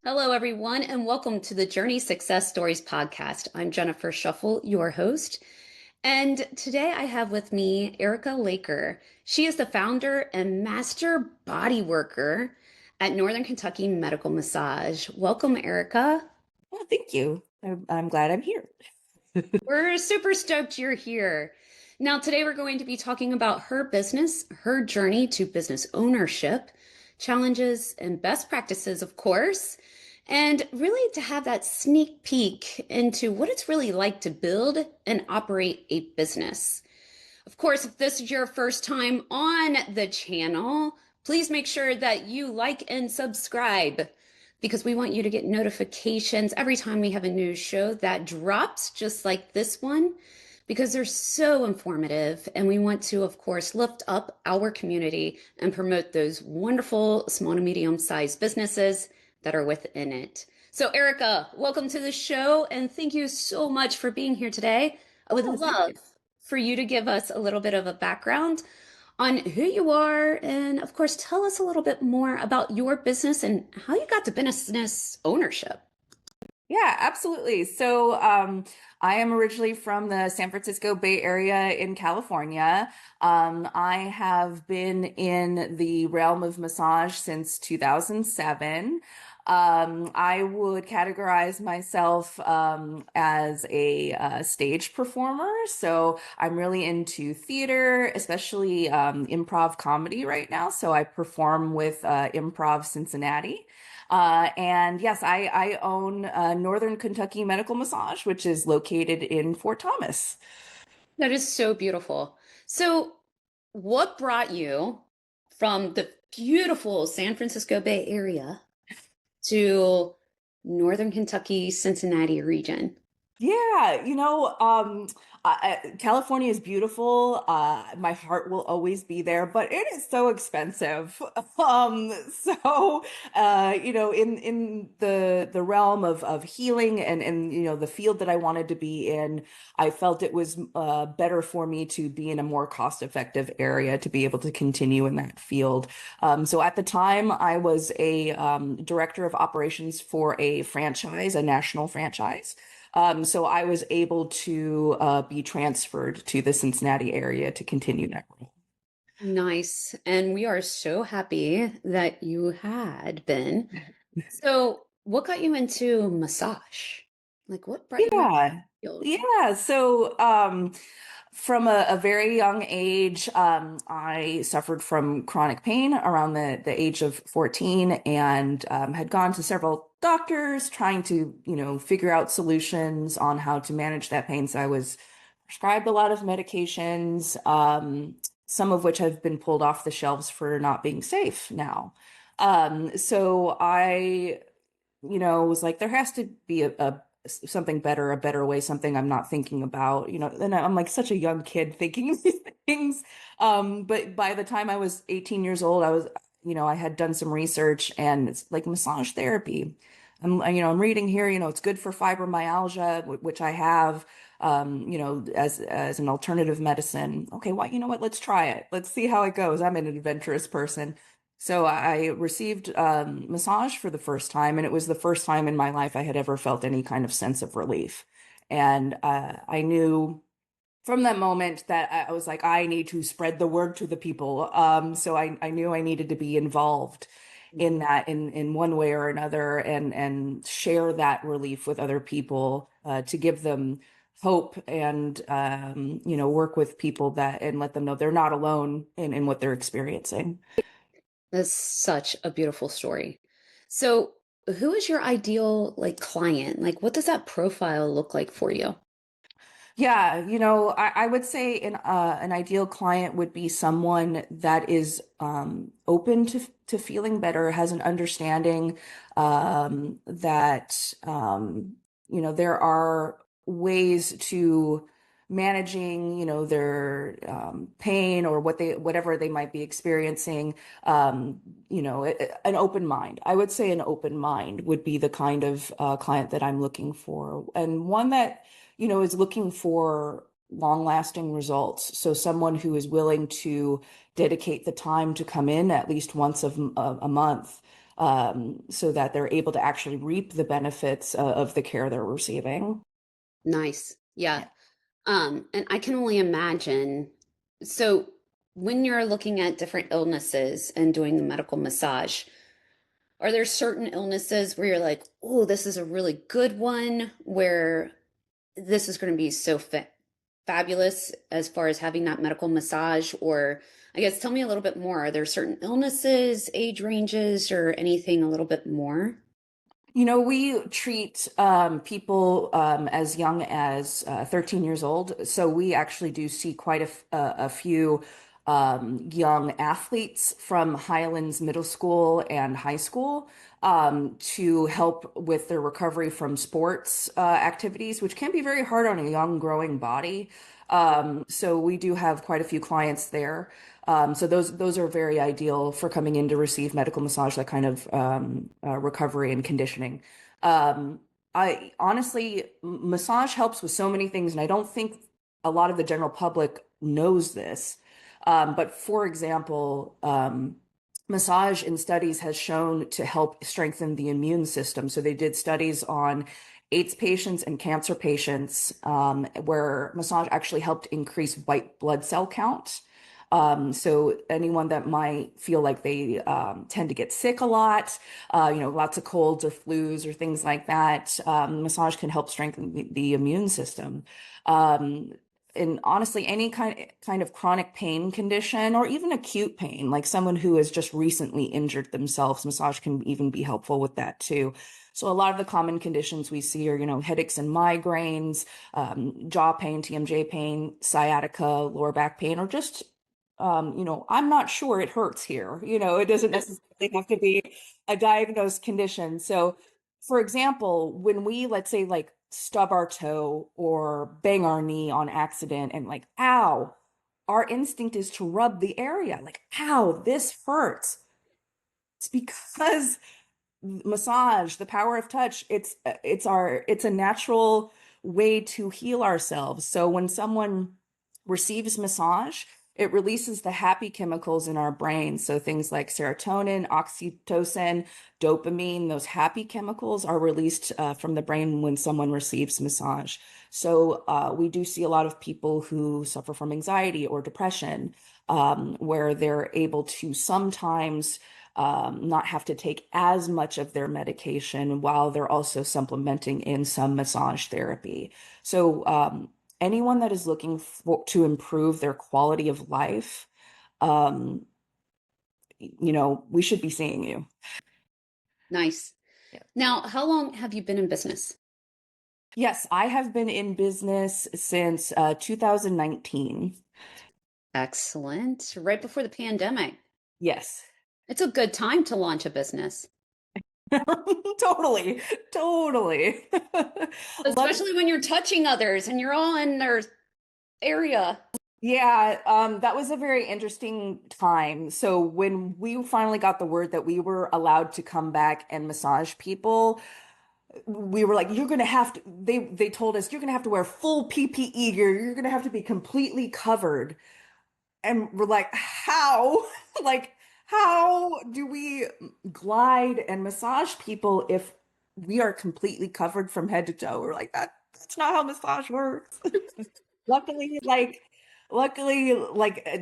Hello, everyone, and welcome to the Journey Success Stories podcast. I'm Jennifer Shuffle, your host. And today I have with me Erica Laaker. She is the founder and master body worker at Northern Kentucky Medical Massage. Welcome, Erica. Well, thank you. I'm glad I'm here. We're super stoked you're here. Now, today we're going to be talking about her business, her journey to business ownership, challenges and best practices, of course, and really to have that sneak peek into what it's really like to build and operate a business. Of course, if this is your first time on the channel, please make sure that you like and subscribe because we want you to get notifications every time we have a new show that drops, just like this one, because they're so informative. And we want to, of course, lift up our community and promote those wonderful small to medium sized businesses that are within it. So, Erica, welcome to the show. And thank you so much for being here today. I would Oh, thank love you. for you to give us a little bit of a background on who you are and, of course, tell us a little bit more about your business and how you got to business ownership. Yeah, absolutely. I am originally from the San Francisco Bay Area in California. I have been in the realm of massage since 2007. I would categorize myself as a stage performer. So I'm really into theater, especially improv comedy right now. So I perform with Improv Cincinnati. And yes, I own Northern Kentucky Medical Massage, which is located in Fort Thomas. That is so beautiful. So, what brought you from the beautiful San Francisco Bay Area to Northern Kentucky, Cincinnati region? Yeah, California is beautiful. My heart will always be there, but it is so expensive. In the realm of healing and the field that I wanted to be in, I felt it was better for me to be in a more cost-effective area to be able to continue in that field. So at the time, I was a director of operations for a franchise, a national franchise. So I was able to be transferred to the Cincinnati area to continue that role. Nice. And we are so happy that you had been. So, what got you into massage? Like, what brought you into Yeah. the field? Yeah. From a very young age, I suffered from chronic pain around the age of 14 and had gone to several doctors trying to, figure out solutions on how to manage that pain. So I was prescribed a lot of medications, some of which have been pulled off the shelves for not being safe now. So I was like, there has to be a something better, a better way, something I'm not thinking about, and I'm like such a young kid thinking these things. But by the time I was 18 years old, I had done some research and it's like massage therapy. I'm reading here, it's good for fibromyalgia, which I have, as an alternative medicine. Okay, well, you know what? Let's try it. Let's see how it goes. I'm an adventurous person. So I received massage for the first time, and it was the first time in my life I had ever felt any kind of sense of relief. And I knew from that moment that I was like, I need to spread the word to the people. So I knew I needed to be involved in that in one way or another and share that relief with other people to give them hope and work with people that and let them know they're not alone in what they're experiencing. That's such a beautiful story. So, who is your ideal client? Like, what does that profile look like for you? Yeah, I would say an ideal client would be someone that is open to feeling better, has an understanding that there are ways to managing, their pain or whatever they might be experiencing. An open mind. I would say an open mind would be the kind of client that I'm looking for, and one that is looking for long-lasting results. So someone who is willing to dedicate the time to come in at least once a month, so that they're able to actually reap the benefits of the care they're receiving. Nice. Yeah. And I can only imagine. So when you're looking at different illnesses and doing the medical massage, are there certain illnesses where you're like, oh, this is a really good one, where this is going to be so fabulous as far as having that medical massage? Or I guess tell me a little bit more. Are there certain illnesses, age ranges, or anything a little bit more? We treat people as young as 13 years old. So we actually do see quite a few young athletes from Highlands Middle School and high school to help with their recovery from sports activities, which can be very hard on a young growing body. So we do have quite a few clients there. So those are very ideal for coming in to receive medical massage, that kind of recovery and conditioning. Um, I honestly, massage helps with so many things, and I don't think a lot of the general public knows this. But for example, massage in studies has shown to help strengthen the immune system. So they did studies on AIDS patients and cancer patients, where massage actually helped increase white blood cell count. So anyone that might feel like they tend to get sick a lot, lots of colds or flus or things like that, massage can help strengthen the immune system. Um, and honestly, any kind of chronic pain condition or even acute pain, like someone who has just recently injured themselves, massage can even be helpful with that too. So a lot of the common conditions we see are, headaches and migraines, jaw pain, TMJ pain, sciatica, lower back pain, or just I'm not sure it hurts here. It doesn't necessarily have to be a diagnosed condition. So, for example, when we, let's say, like stub our toe or bang our knee on accident and like, ow, our instinct is to rub the area, like, ow, this hurts. It's because massage, the power of touch, it's a natural way to heal ourselves. So when someone receives massage, it releases the happy chemicals in our brain. So things like serotonin, oxytocin, dopamine, those happy chemicals are released from the brain when someone receives massage. So we do see a lot of people who suffer from anxiety or depression, where they're able to sometimes not have to take as much of their medication while they're also supplementing in some massage therapy. So, anyone that is looking to improve their quality of life, um, we should be seeing you. Nice. Yeah. Now, how long have you been in business? Yes, I have been in business since 2019. Excellent. Right before the pandemic. Yes. It's a good time to launch a business, Totally, totally. Luck especially when you're touching others and you're all in their area. Yeah, that was a very interesting time. So when we finally got the word that we were allowed to come back and massage people, we were like, you're gonna have to, they told us you're gonna have to wear full PPE gear, you're gonna have to be completely covered. And we're like, how? Like, how do we glide and massage people if we are completely covered from head to toe? We're like, that's not how massage works. Luckily, like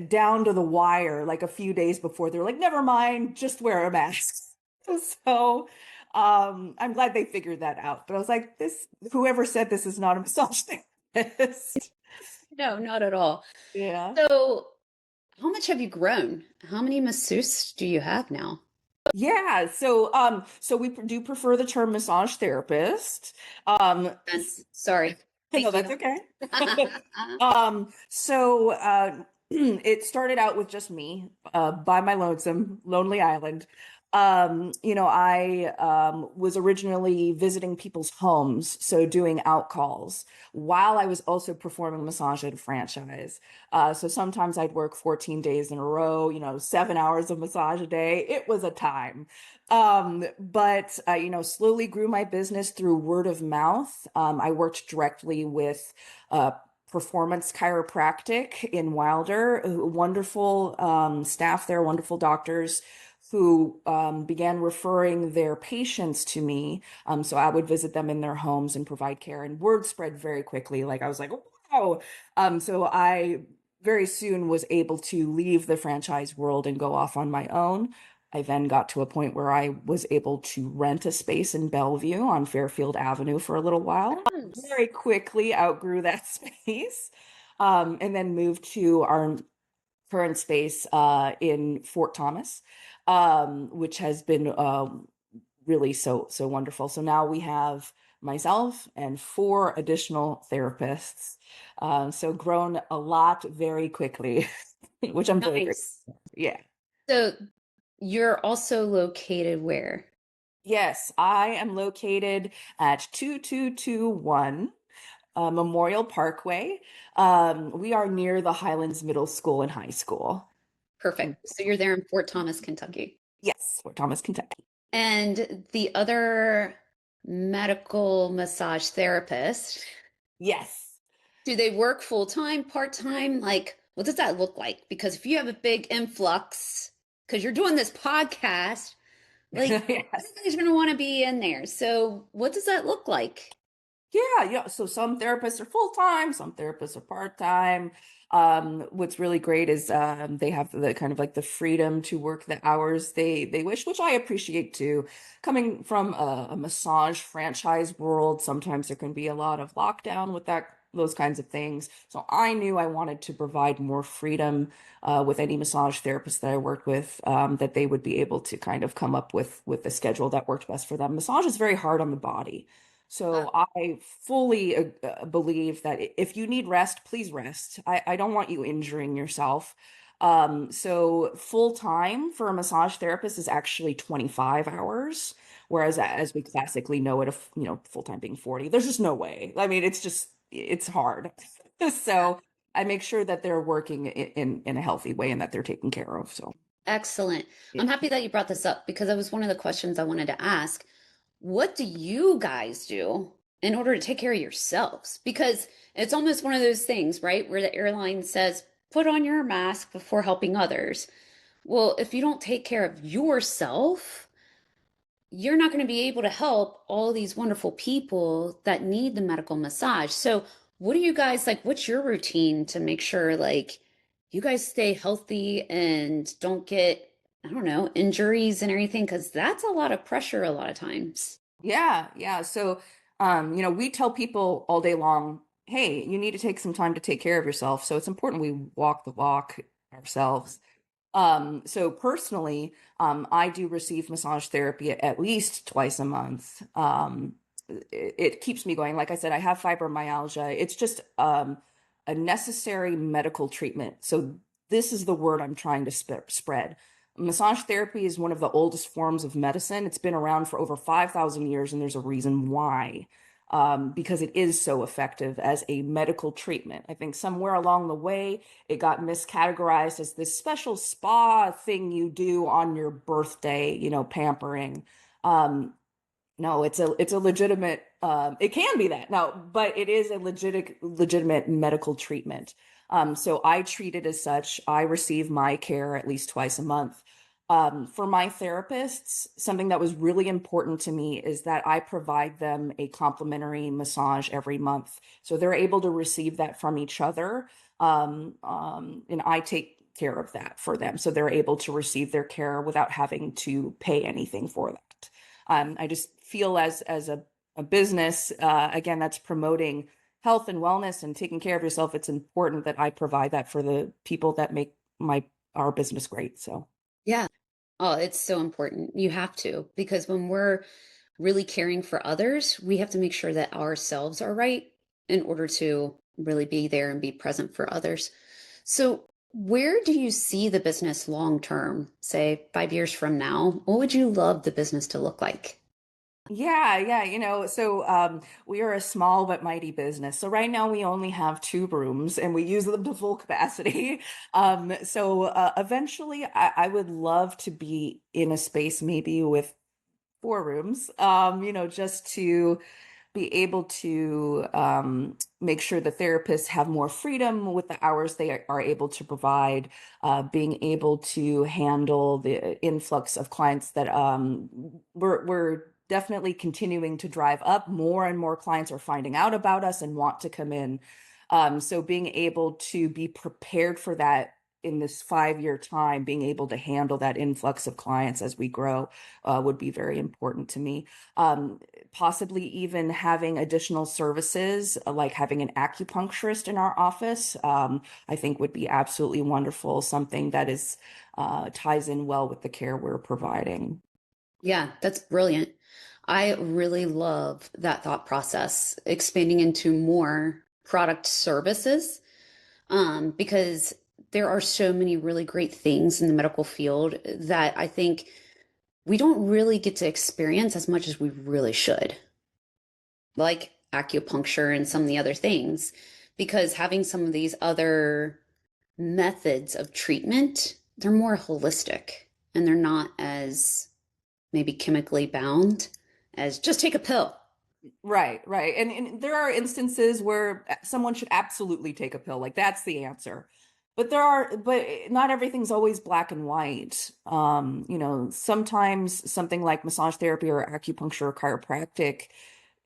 down to the wire, like a few days before, they were like, never mind, just wear a mask. So I'm glad they figured that out. But I was like, whoever said this is not a massage therapist. No, not at all. Yeah. So, how much have you grown? How many masseuses do you have now? Yeah, so we do prefer the term massage therapist. Sorry. No, Thank you. that's okay. It started out with just me, by my lonesome, lonely island. I was originally visiting people's homes, so doing out calls while I was also performing massage at a franchise. So sometimes I'd work 14 days in a row, 7 hours of massage a day. It was a time. But slowly grew my business through word of mouth. I worked directly with Performance Chiropractic in Wilder, wonderful staff there, wonderful doctors who began referring their patients to me. So I would visit them in their homes and provide care, and word spread very quickly. Like I was like, wow. So I very soon was able to leave the franchise world and go off on my own. I then got to a point where I was able to rent a space in Bellevue on Fairfield Avenue for a little while. Yes. Very quickly outgrew that space, and then moved to our current space in Fort Thomas, which has been really so wonderful. So now we have myself and four additional therapists. So grown a lot very quickly, which I'm very grateful Nice. for. Yeah. So you're also located where? Yes, I am located at 2221 Memorial Parkway. We are near the Highlands Middle School and High School. Perfect. So you're there in Fort Thomas, Kentucky. Yes, Fort Thomas, Kentucky. And the other medical massage therapist, Yes. do they work full time, part time? Like, what does that look like? Because if you have a big influx, because you're doing this podcast, like Yes. everybody's going to want to be in there. So, what does that look like? Yeah, yeah. So some therapists are full-time, some therapists are part-time. What's really great is they have the kind of like the freedom to work the hours they wish, which I appreciate too. Coming from a massage franchise world, sometimes there can be a lot of lockdown with those kinds of things. So I knew I wanted to provide more freedom with any massage therapist that I worked with, that they would be able to kind of come up with a schedule that worked best for them. Massage is very hard on the body. Uh, So I fully believe that if you need rest, please rest. I don't want you injuring yourself. So full time for a massage therapist is actually 25 hours, whereas as we classically know it, if full time being 40, there's just no way. I mean, it's hard. So I make sure that they're working in a healthy way and that they're taken care of. So Excellent. yeah. I'm happy that you brought this up because that was one of the questions I wanted to ask. What do you guys do in order to take care of yourselves? Because it's almost one of those things, right? Where the airline says, put on your mask before helping others. Well, if you don't take care of yourself, you're not going to be able to help all these wonderful people that need the medical massage. So, what do you guys like? What's your routine to make sure like you guys stay healthy and don't get, I don't know, injuries and everything? Because that's a lot of pressure a lot of times. Yeah, yeah. So, we tell people all day long, hey, you need to take some time to take care of yourself. So it's important we walk the walk ourselves. So personally, I do receive massage therapy at least twice a month. It keeps me going. Like I said, I have fibromyalgia. It's just a necessary medical treatment. So this is the word I'm trying to spread. Massage therapy is one of the oldest forms of medicine. It's been around for over 5,000 years, and there's a reason why. Because it is so effective as a medical treatment. I think somewhere along the way, it got miscategorized as this special spa thing you do on your birthday, pampering. Um, no, it's a legitimate it can be that. No, but it is a legitimate medical treatment. So I treat it as such. I receive my care at least twice a month. For my therapists, something that was really important to me is that I provide them a complimentary massage every month. So they're able to receive that from each other. And I take care of that for them. So they're able to receive their care without having to pay anything for that. I just feel as a business, again, that's promoting health and wellness and taking care of yourself. It's important that I provide that for the people that make our business great. So Yeah. Oh, it's so important. You have to, because when we're really caring for others, we have to make sure that ourselves are right in order to really be there and be present for others. So, where do you see the business long term, say 5 years from now? What would you love the business to look like? yeah, yeah, so we are a small but mighty business. So right now we only have two rooms and we use them to full capacity. So eventually I would love to be in a space maybe with four rooms, just to be able to make sure the therapists have more freedom with the hours they are able to provide, being able to handle the influx of clients that we're definitely continuing to drive up. More and more clients are finding out about us and want to come in. So being able to be prepared for that in this 5-year time, being able to handle that influx of clients as we grow would be very important to me. Possibly even having additional services, like having an acupuncturist in our office, I think would be absolutely wonderful, something that is ties in well with the care we're providing. Yeah, that's brilliant. I really love that thought process, expanding into more product services, because there are so many really great things in the medical field that I think we don't really get to experience as much as we really should, like acupuncture and some of the other things, because having some of these other methods of treatment, they're more holistic and they're not as maybe chemically bound as just take a pill. Right, right. And there are instances where someone should absolutely take a pill, like that's the answer. But not everything's always black and white. Sometimes something like massage therapy or acupuncture or chiropractic,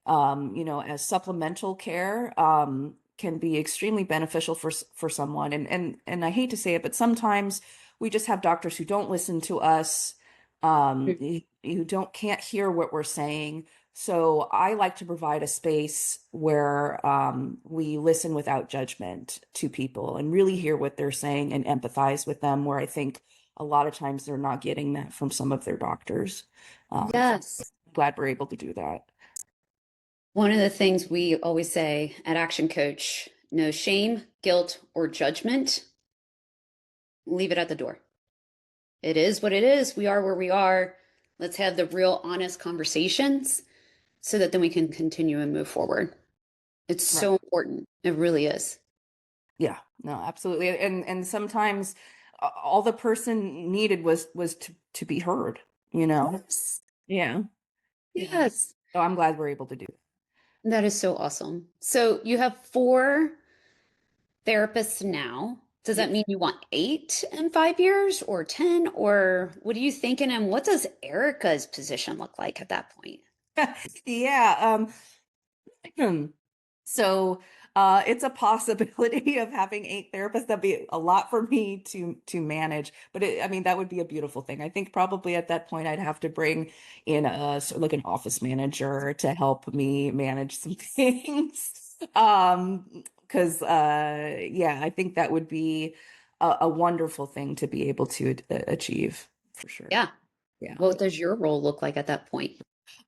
as supplemental care, can be extremely beneficial for someone. And I hate to say it, but sometimes we just have doctors who don't listen to us, who can't hear what we're saying. So I like to provide a space where we listen without judgment to people and really hear what they're saying and empathize with them, where I think a lot of times they're not getting that from some of their doctors. So Yes. I'm glad we're able to do that. One of the things we always say at Action Coach, no shame, guilt, or judgment. Leave it at the door. It is what it is. We are where we are. Let's have the real honest conversations so that then we can continue and move forward. It's Right. so important. It really is. Yeah, no, absolutely. And sometimes all the person needed was to be heard, you know? Yes. Yeah. Yeah. Yes. So I'm glad we're able to do that. That is so awesome. So you have four therapists now. Does that Yes. mean you want 8 in 5 years or 10? Or what are you thinking? And what does Erica's position look like at that point? Yeah. So it's a possibility of having 8 therapists. That'd be a lot for me to manage, but I mean that would be a beautiful thing. I think probably at that point I'd have to bring in like an office manager to help me manage some things. Because yeah, I think that would be a wonderful thing to be able to achieve for sure. Yeah. Yeah. What does your role look like at that point?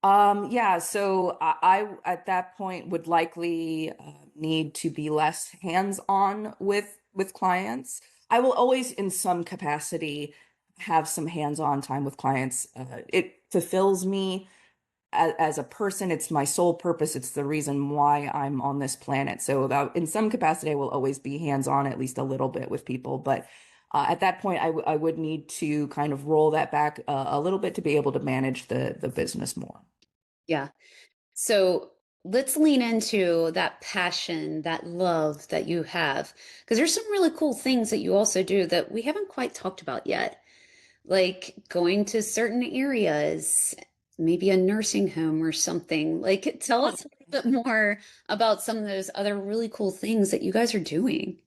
Yeah, so I at that point would likely need to be less hands-on with clients. I will always, in some capacity, have some hands-on time with clients. It fulfills me as a person. It's my sole purpose. It's the reason why I'm on this planet. So that, in some capacity, I will always be hands-on at least a little bit with people. But at that point, I would need to kind of roll that back a little bit to be able to manage the business more. Yeah. So let's lean into that passion, that love that you have, because there's some really cool things that you also do that we haven't quite talked about yet, like going to certain areas, maybe a nursing home or something. Like, tell us a little bit more about some of those other really cool things that you guys are doing.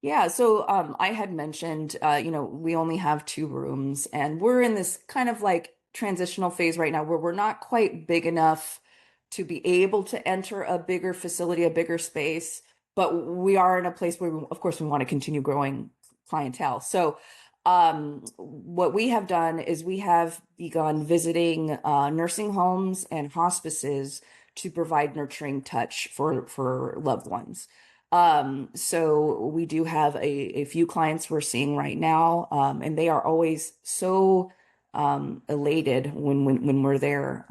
Yeah, so I had mentioned, we only have 2 rooms, and we're in this kind of like transitional phase right now where we're not quite big enough to be able to enter a bigger facility, a bigger space, but we are in a place where, of course, we want to continue growing clientele. So, what we have done is we have begun visiting nursing homes and hospices to provide nurturing touch for loved ones. So we do have a few clients we're seeing right now, and they are always so elated when we're there.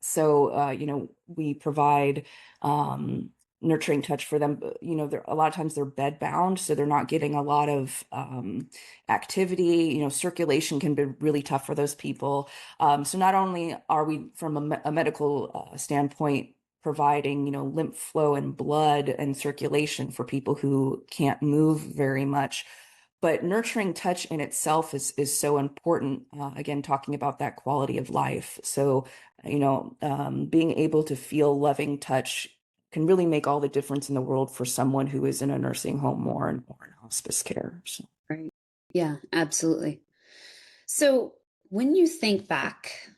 So we provide nurturing touch for them. A lot of times they're bed bound, so they're not getting a lot of activity. Circulation can be really tough for those people. So not only are we from a medical standpoint providing, lymph flow and blood and circulation for people who can't move very much. But nurturing touch in itself is so important. Again, talking about that quality of life. So, being able to feel loving touch can really make all the difference in the world for someone who is in a nursing home or in hospice care. So. Right. Yeah, absolutely. So when you think back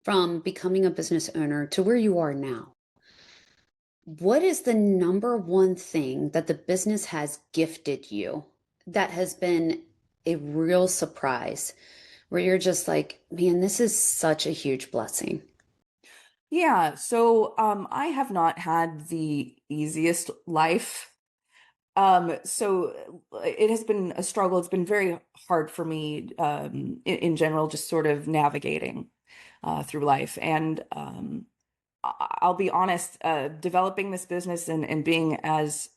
from becoming a business owner to where you are now, what is the number one thing that the business has gifted you that has been a real surprise where you're just like, man, this is such a huge blessing? Yeah, so I have not had the easiest life. So it has been a struggle. It's been very hard for me in general, just sort of navigating through life. And I'll be honest, developing this business and being as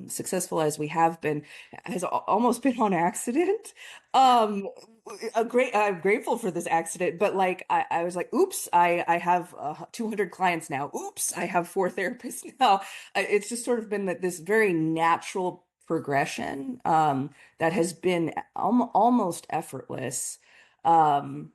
successful as we have been has almost been on accident. Um, I'm grateful for this accident, but like I was like, oops, I have 200 clients now. Oops, I have 4 therapists now. It's just sort of been this very natural progression that has been almost effortless. Um,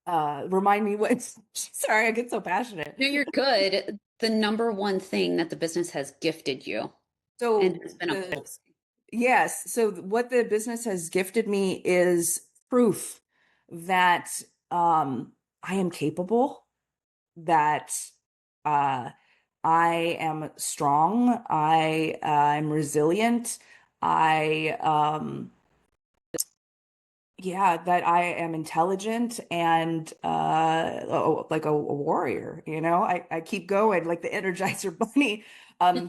remind me what, sorry, I get so passionate. No, you're good. The number one thing that the business has gifted you and So has been a the blessing. yes, so what the business has gifted me is proof that I am capable, that uh I am strong, I'm resilient, I yeah, that I am intelligent and like a warrior, I keep going like the Energizer Bunny.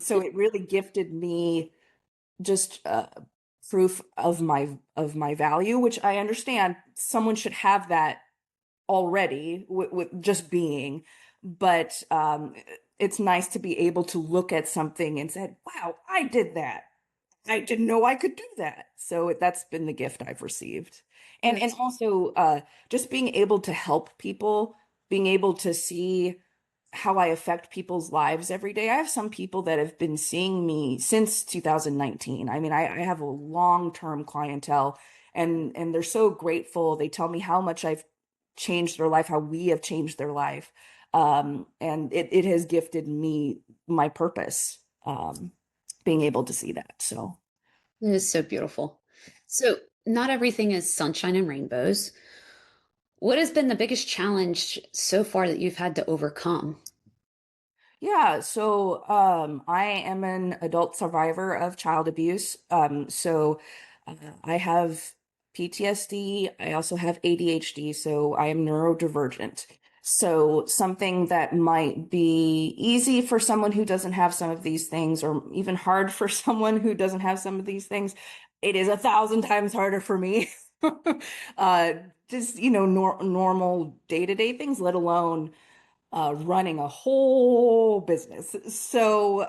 So it really gifted me just proof of my value, which I understand someone should have that already with just being, but it's nice to be able to look at something and said, "Wow, I did that. I didn't know I could do that." So that's been the gift I've received. And That's also just being able to help people, being able to see how I affect people's lives every day. I have some people that have been seeing me since 2019. I mean, I have a long-term clientele and they're so grateful. They tell me how much I've changed their life, how we have changed their life. And it has gifted me my purpose, being able to see that. So. it is so beautiful. So not everything is sunshine and rainbows. What has been the biggest challenge so far that you've had to overcome? Yeah, so I am an adult survivor of child abuse. So I have PTSD. I also have ADHD, so I am neurodivergent. So something that might be easy for someone who doesn't have some of these things, or even hard for someone who doesn't have some of these things, it is 1,000 times harder for me. Uh, just, normal day-to-day things, let alone running a whole business. So,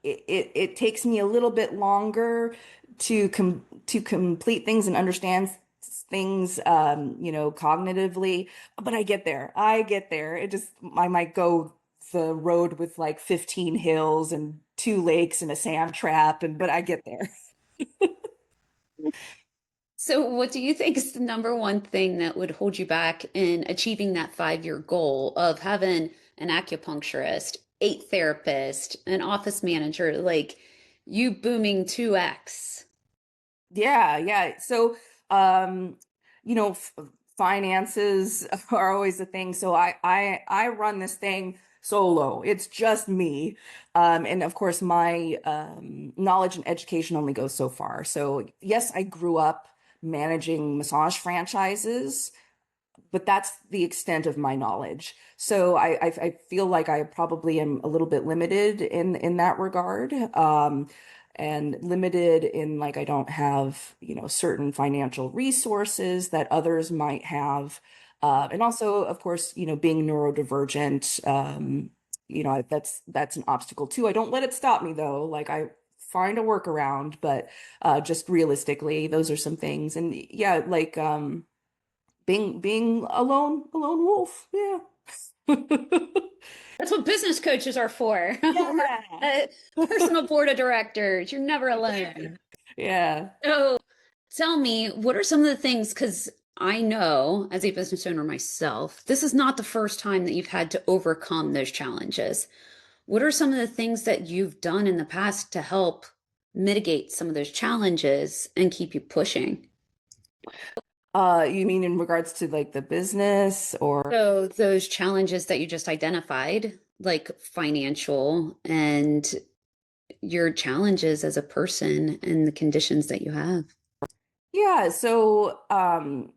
it takes me a little bit longer to complete things and understand things, cognitively, but I get there. I get there. I might go the road with like 15 hills and 2 lakes and a sand trap, but I get there. So, what do you think is the number one thing that would hold you back in achieving that 5 year goal of having an acupuncturist, 8 therapists, an office manager, like you booming 2x? Yeah, yeah. So, um, finances are always a thing. So I run this thing solo. It's just me. And of course, my knowledge and education only goes so far. So yes, I grew up managing massage franchises, but that's the extent of my knowledge. So I feel like I probably am a little bit limited in that regard. And limited in like I don't have, certain financial resources that others might have. And also, of course, being neurodivergent, that's an obstacle too. I don't let it stop me though. Like I find a workaround, but just realistically, those are some things. And yeah, like being a lone wolf. Yeah. That's what business coaches are for. We're Yeah. personal board of directors. You're never alone. Yeah. So tell me, what are some of the things? Because I know as a business owner myself, this is not the first time that you've had to overcome those challenges. What are some of the things that you've done in the past to help mitigate some of those challenges and keep you pushing? You mean in regards to like the business or? So, those challenges that you just identified, like financial and your challenges as a person and the conditions that you have. Yeah, so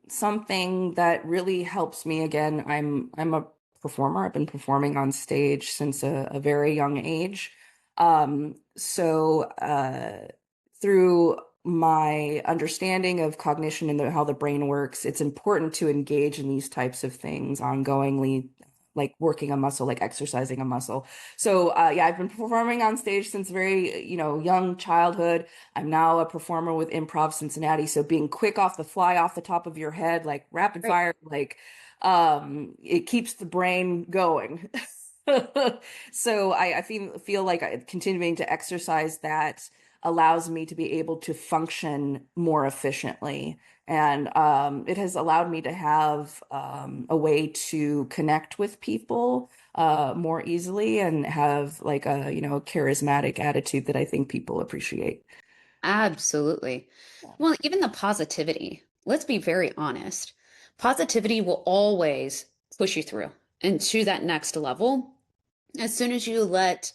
something that really helps me again, I'm a performer. I've been performing on stage since a very young age. So through my understanding of cognition and how the brain works, it's important to engage in these types of things ongoingly, like working a muscle, like exercising a muscle. So yeah, I've been performing on stage since very, young childhood. I'm now a performer with Improv Cincinnati. So being quick off the fly, off the top of your head, like rapid Right. fire, like it keeps the brain going. So I feel like continuing to exercise that allows me to be able to function more efficiently. And it has allowed me to have a way to connect with people more easily and have like a, charismatic attitude that I think people appreciate. Absolutely. Well, even the positivity, let's be very honest. Positivity will always push you through and to that next level. As soon as you let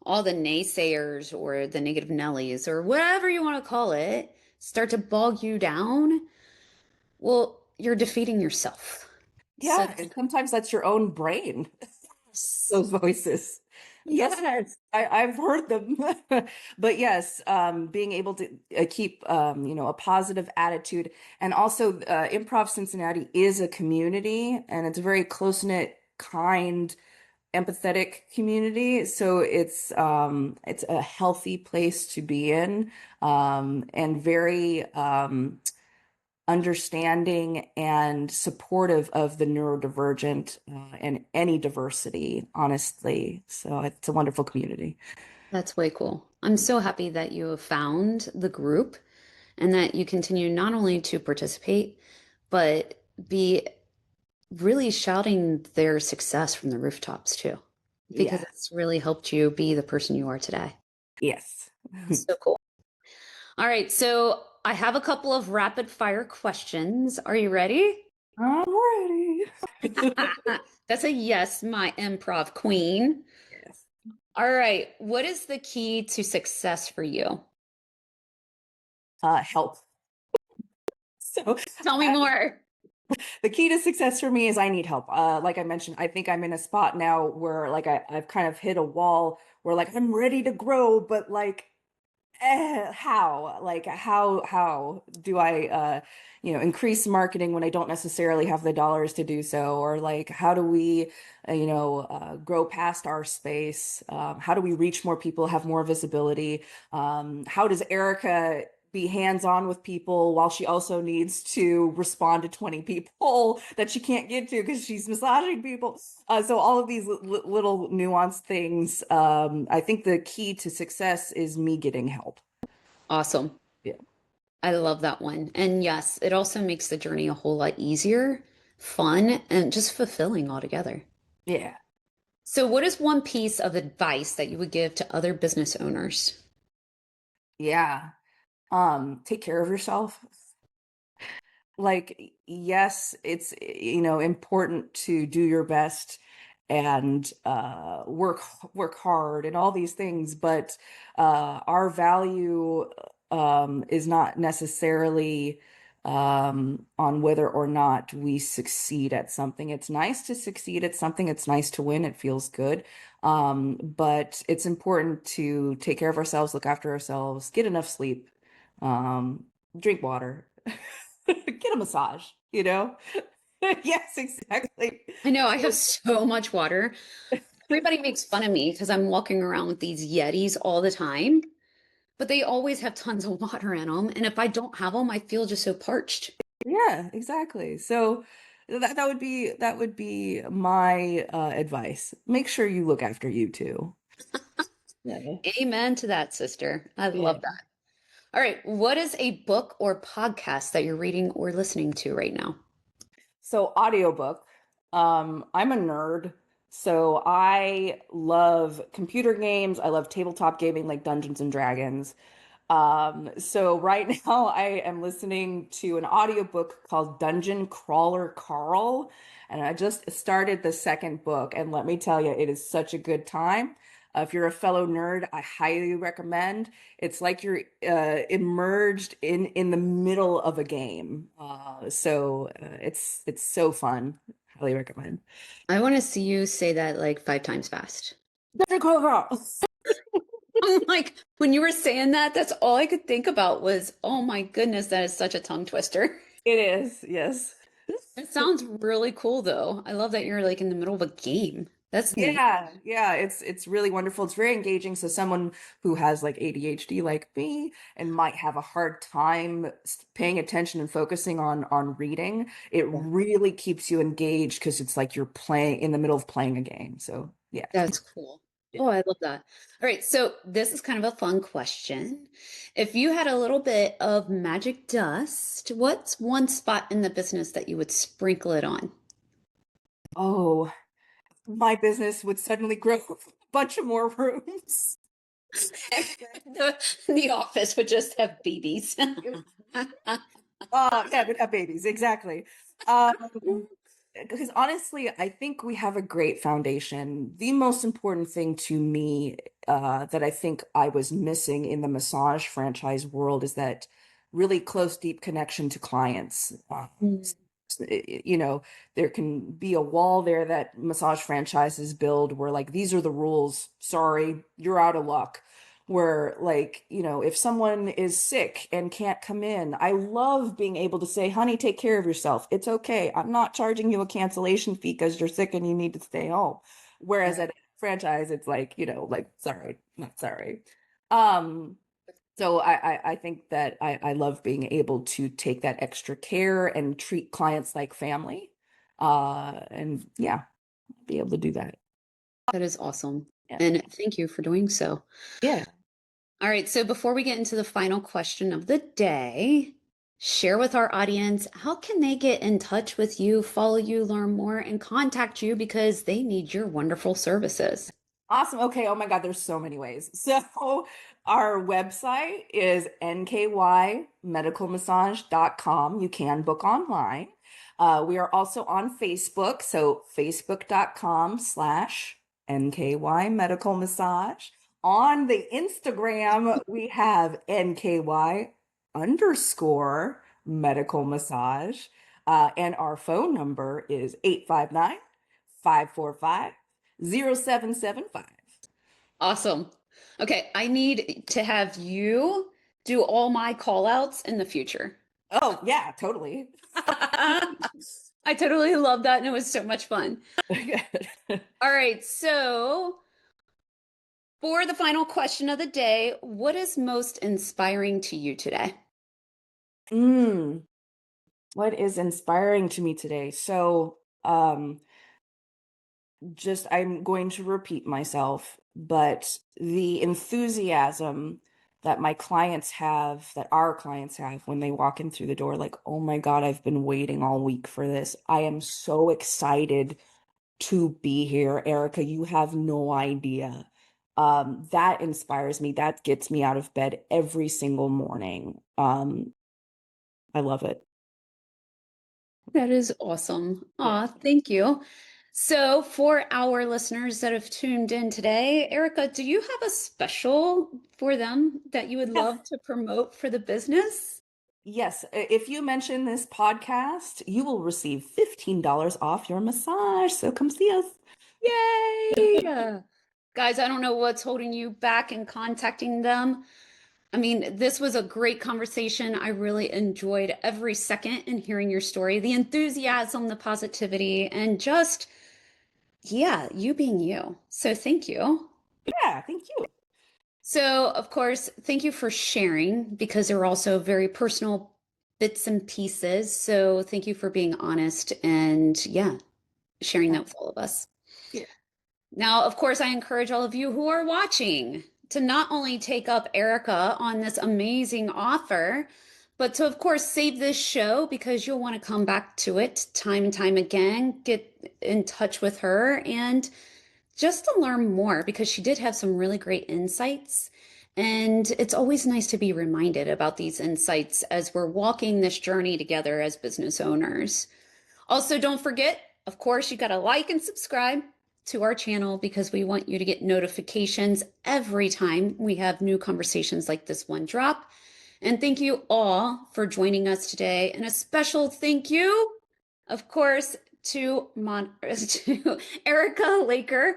all the naysayers or the negative Nellies or whatever you want to call it start to bog you down, well, you're defeating yourself. So, Yeah, and sometimes that's your own brain, yes. those voices. Yes, Yes. I've heard them. But yes, being able to keep, a positive attitude. And also, Improv Cincinnati is a community and it's a very close-knit, kind, empathetic community. So it's a healthy place to be in, and very understanding and supportive of the neurodivergent and any diversity, honestly. So it's a wonderful community. That's way cool. I'm so happy that you have found the group and that you continue not only to participate, but be really shouting their success from the rooftops too, because Yeah. it's really helped you be the person you are today. Yes. So cool. All right, so I have a couple of rapid fire questions. Are you ready? I'm ready. That's a yes, my improv queen. Yes. All right, what is the key to success for you? Help. So Tell me I, more. the key to success for me is I need help. Like I mentioned, I think I'm in a spot now where like I've kind of hit a wall where like I'm ready to grow, but like how? Like how do I increase marketing when I don't necessarily have the dollars to do so? Or like how do we grow past our space? How do we reach more people, have more visibility? How does Erica be hands-on with people while she also needs to respond to 20 people that she can't get to because she's massaging people? So all of these little nuanced things. I think the key to success is me getting help. Awesome. Yeah. I love that one. And yes, it also makes the journey a whole lot easier, fun, and just fulfilling altogether. Yeah. So, what is one piece of advice that you would give to other business owners? Yeah. Take care of yourself. Like, yes, it's, important to do your best and work hard and all these things, but our value is not necessarily on whether or not we succeed at something. It's nice to succeed at something. It's nice to win. It feels good. But it's important to take care of ourselves, look after ourselves, get enough sleep, um, drink water. Get a massage, you know? Yes, exactly. I know I have so much water. Everybody makes fun of me because I'm walking around with these Yetis all the time, but they always have tons of water in them. And if I don't have them, I feel just so parched. Yeah, exactly. So, that would be my advice. Make sure you look after you too. Yeah. Amen to that, sister. I Yeah. love that. All right. What is a book or podcast that you're reading or listening to right now? So audiobook. I'm a nerd, so I love computer games. I love tabletop gaming like Dungeons and Dragons. So right now I am listening to an audiobook called Dungeon Crawler Carl, and I just started the second book, and let me tell you, it is such a good time. If you're a fellow nerd, I highly recommend. It's like you're immersed in the middle of a game. It's so fun. Highly recommend. I want to see you say that like 5 times fast. Dungeon Crawler Carl. I'm like, when you were saying that, that's all I could think about was, oh my goodness, that is such a tongue twister. It is, yes. It sounds really cool though. I love that you're like in the middle of a game. That's neat. Yeah, it's really wonderful. It's very engaging. So someone who has like ADHD like me and might have a hard time paying attention and focusing on reading, it Yeah. really keeps you engaged because it's like you're playing in the middle of playing a game. So yeah. That's cool. Yeah. Oh, I love that. All right, so this is kind of a fun question. If you had a little bit of magic dust, what's one spot in the business that you would sprinkle it on? Oh, my business would suddenly grow a bunch of more rooms. The office would just have babies. Yeah, would have babies, exactly. Um, because honestly, I think we have a great foundation. The most important thing to me, that I think I was missing in the massage franchise world is that really close, deep connection to clients. Mm. You know, there can be a wall there that massage franchises build where like these are the rules. Sorry, you're out of luck. Where like, if someone is sick and can't come in, I love being able to say, honey, take care of yourself. It's okay. I'm not charging you a cancellation fee because you're sick and you need to stay home. Whereas at a franchise, it's like, like sorry, not sorry. Um, so I think that I love being able to take that extra care and treat clients like family. And yeah, be able to do that. That is awesome. Yeah. And thank you for doing so. Yeah. All right, so before we get into the final question of the day, share with our audience how can they get in touch with you, follow you, learn more, and contact you because they need your wonderful services. Awesome. Okay. Oh my God, there's so many ways. So our website is nkymedicalmassage.com. You can book online. We are also on Facebook. So facebook.com/NKY Medical Massage. On the Instagram, we have NKY underscore medical massage. And our phone number is 859-545-0775. Awesome. Okay, I need to have you do all my call outs in the future. Oh, yeah, totally. I totally love that, and it was so much fun. All right, so for the final question of the day, what is most inspiring to you today? Mm, what is inspiring to me today? So, just I'm going to repeat myself, but the enthusiasm that my clients have, that our clients have when they walk in through the door, like, oh my God, I've been waiting all week for this. I am so excited to be here, Erica. You have no idea. That inspires me. That gets me out of bed every single morning. I love it. That is awesome. Yeah. Aw, thank you. So, for our listeners that have tuned in today, Erica, do you have a special for them that you would Yeah. love to promote for the business? Yes, if you mention this podcast, you will receive $15 off your massage. So come see us. Yay! Guys, I don't know what's holding you back in contacting them. I mean, this was a great conversation. I really enjoyed every second in hearing your story, the enthusiasm, the positivity, and just, yeah, you being you. So, thank you. Yeah, thank you. So, of course, thank you for sharing because they're also very personal bits and pieces. So thank you for being honest and yeah, sharing Yeah. that with all of us. Yeah. Now, of course, I encourage all of you who are watching to not only take up Erica on this amazing offer, but to, of course, save this show because you'll want to come back to it time and time again, get in touch with her, and just to learn more because she did have some really great insights. And it's always nice to be reminded about these insights as we're walking this journey together as business owners. Also, don't forget, of course, you got to like and subscribe to our channel because we want you to get notifications every time we have new conversations like this one drop. And thank you all for joining us today. And a special thank you, of course, to, to Erica Laaker.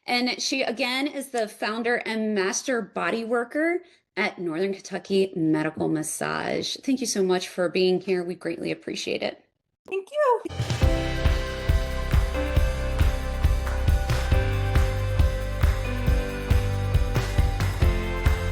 And she, again, is the founder and master body worker at Northern Kentucky Medical Massage. Thank you so much for being here. We greatly appreciate it. Thank you.